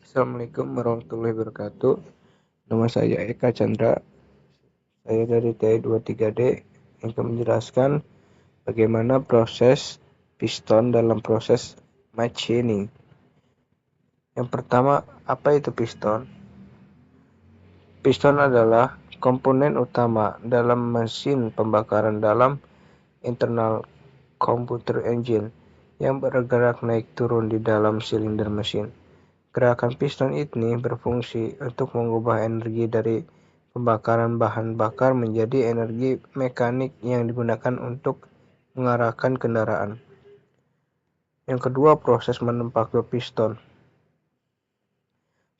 Assalamualaikum warahmatullahi wabarakatuh. Nama saya Eka Chandra. Saya dari TI 23D yang akan menjelaskan bagaimana proses piston dalam proses machining. Yang pertama, apa itu piston? Piston adalah komponen utama dalam mesin pembakaran dalam internal computer engine yang bergerak naik turun di dalam silinder mesin. Gerakan piston ini berfungsi untuk mengubah energi dari pembakaran bahan bakar menjadi energi mekanik yang digunakan untuk mengarahkan kendaraan. Yang kedua, proses manufaktur piston.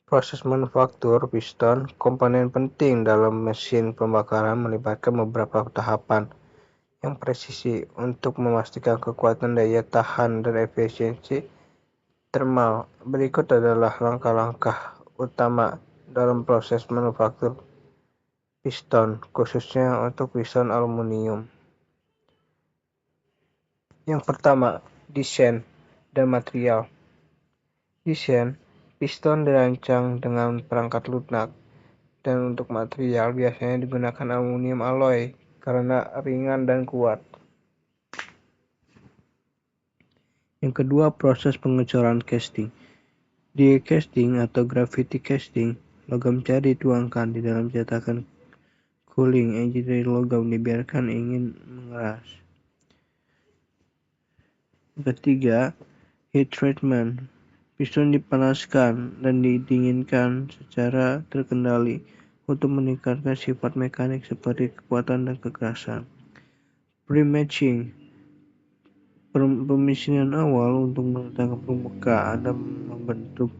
Proses manufaktur piston komponen penting dalam mesin pembakaran melibatkan beberapa tahapan yang presisi untuk memastikan kekuatan daya tahan dan efisiensi termal. Berikut adalah langkah-langkah utama dalam proses manufaktur piston, khususnya untuk piston aluminium. Yang pertama, desain dan material. Desain piston dirancang dengan perangkat lunak, dan untuk material biasanya digunakan aluminium alloy karena ringan dan kuat. Yang kedua, proses pengecoran casting. Di casting atau gravity casting, logam cair dituangkan di dalam cetakan cooling engine dari logam dibiarkan ingin mengeras. Ketiga, heat treatment. Piston dipanaskan dan didinginkan secara terkendali untuk meningkatkan sifat mekanik seperti kekuatan dan kekerasan. Pre-matching. Pemisinan awal untuk meletakkan permukaan dan membentuk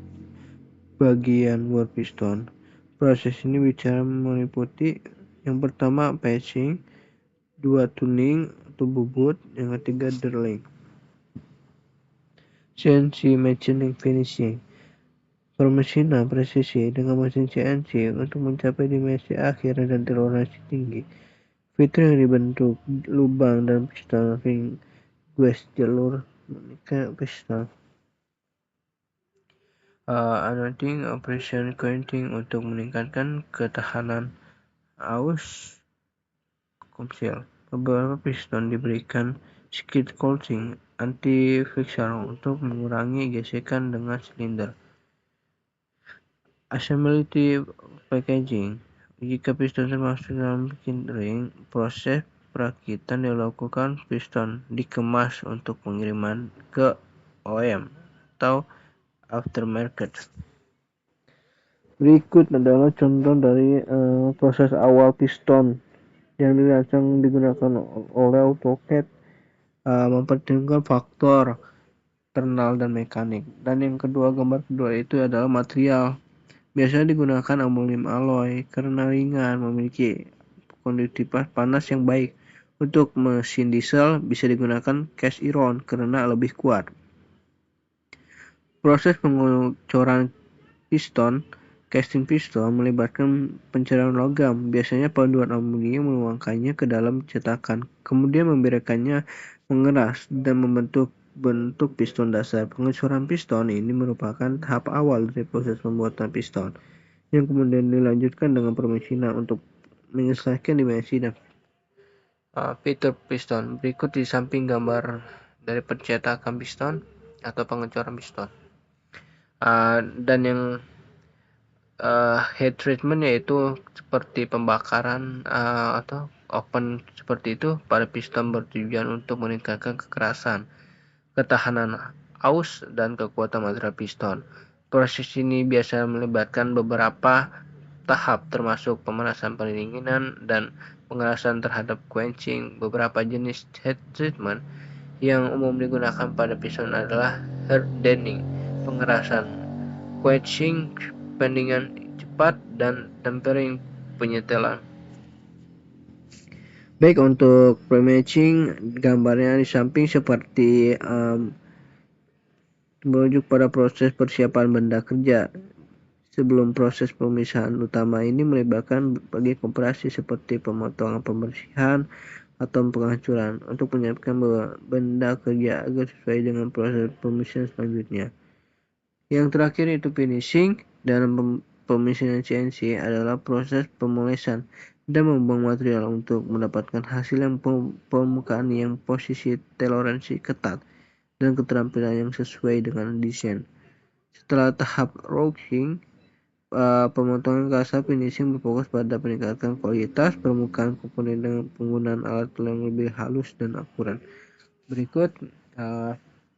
bagian luar piston. Proses ini bicara meliputi yang pertama patching, dua tuning atau bubut, yang ketiga drilling. CNC machining finishing. Permesinan presisi dengan mesin CNC untuk mencapai dimensi akhir dan toleransi tinggi. Fitur yang dibentuk lubang dan piston ring gues jalur menikah piston. Anoding operation coating untuk meningkatkan ketahanan aus komsil. Beberapa piston diberikan skid coating anti-friction untuk mengurangi gesekan dengan silinder. Assembly packaging. Jika piston termasuk dalam ring, proses perakitan dilakukan. Piston dikemas untuk pengiriman ke OEM atau aftermarket. Berikut adalah contoh dari proses awal piston yang dirancang digunakan oleh AutoCAD, mempertimbangkan faktor internal dan mekanik. Dan yang kedua, gambar kedua itu adalah material. Biasanya digunakan aluminium alloy karena ringan, memiliki konduktivitas panas yang baik. Untuk mesin diesel bisa digunakan cast iron karena lebih kuat. Proses pengecoran piston, casting piston melibatkan pencairan logam. Biasanya paduan aluminium menuangkannya ke dalam cetakan, kemudian membiarkannya mengeras dan membentuk bentuk piston dasar. Pengecoran piston ini merupakan tahap awal dari proses pembuatan piston, yang kemudian dilanjutkan dengan permesinan untuk menyelesaikan dimensi dan fitur piston. Berikut di samping gambar dari pencetakan piston atau pengecoran piston. Dan yang heat treatment yaitu seperti pembakaran atau oven seperti itu pada piston bertujuan untuk meningkatkan kekerasan, ketahanan aus, dan kekuatan material piston. Proses ini biasa melibatkan beberapa tahap termasuk pemanasan pendinginan dan pengerasan terhadap quenching. Beberapa jenis heat treatment yang umum digunakan pada piston adalah hardening, pengerasan, quenching, pendinginan cepat, dan tempering, penyetelan. Baik, untuk pre-matching gambarnya di samping seperti merujuk pada proses persiapan benda kerja. Sebelum proses pemisahan utama ini melibatkan bagian operasi seperti pemotongan, pembersihan, atau penghancuran untuk menyiapkan benda kerja agar sesuai dengan proses pemisahan selanjutnya. Yang terakhir itu finishing. Dalam pemisinan CNC adalah proses pemolesan dan membuang material untuk mendapatkan hasil yang permukaan yang posisi toleransi ketat dan keterampilan yang sesuai dengan desain. Setelah tahap roughing, pemotongan kasar, finishing berfokus pada peningkatan kualitas permukaan komponen dengan penggunaan alat yang lebih halus dan akurat. Berikut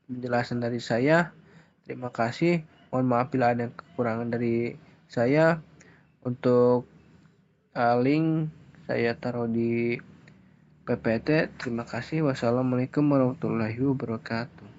penjelasan dari saya. Terima kasih. Mohon maaf bila ada kekurangan dari saya. Untuk link saya taruh di PPT. Terima kasih. Wassalamualaikum warahmatullahi wabarakatuh.